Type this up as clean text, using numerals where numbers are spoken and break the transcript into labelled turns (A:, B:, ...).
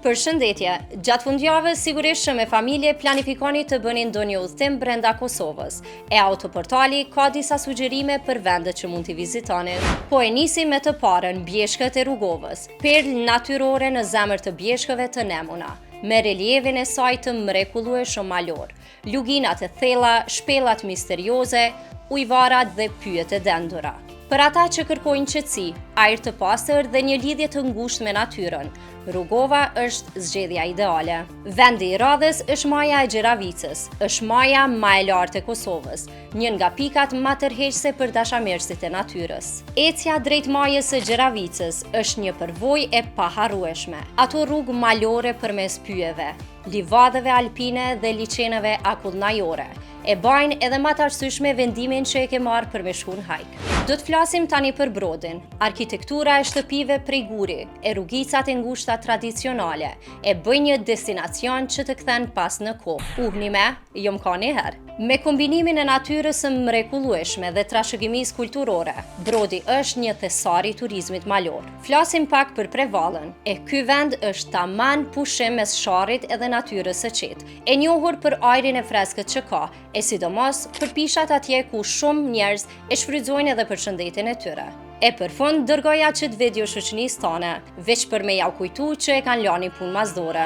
A: Përshëndetje, gjatë fundjavës sigurisht që me familje planifikoni të bëni ndonjë udhëtim brenda Kosovës. E Autoportali ka disa sugjerime për vendet që mund t'i vizitoni. Po e nisi me të parën Bjeshkët e Rrugovës, perlë natyrore në zemër të bjeshkëve të Nemuna, me relievin e saj të mrekullueshëm malor, luginat e thella, shpellat misterioze, ujvarat dhe pyjet e dendura. Për ata që kërkojnë qetësi, ajër të pastër dhe një lidhje të ngushtë me natyrën, Rrugova është zgjedhja ideale. Vendi i radhës është maja e Gjeravicës, është maja më e lartë e Kosovës, një nga pikat më tërheqëse për dashamirësit e natyrës. Ecja drejt majës së Gjeravicës është një përvojë e paharrueshme. Ato rrugë malore përmes pyjeve, livadëve alpine dhe liçeneve akullnajore, e bajnë edhe më të arsyeshme vendimin që e ke marrë për me shku në hajk. Do të flasim tani për Brodin, arkitektura e shtëpive prej guri, e rrugicat e ngushta tradicionale, e bëjnë një destinacion që të kthen pas në kohë. Uhni me, jo m'ka njëherë. Me kombinimin e natyrës së mrekullueshme dhe trashëgimisë kulturore, Brodi është një thesar i turizmit malor. Flasim pak për Prevallën, e ky vend është taman pushim mes sharrit edhe natyrës së qetë, e njohur për ajrin e freskët që ka, e sidomos për pishat atje ku shumë njerëz e shfrytëzojnë edhe për shëndetin e tyre. E për fund dërgoja qët video shoqënisë tone, veç për me ja kujtu që e kanë lani punë masdore.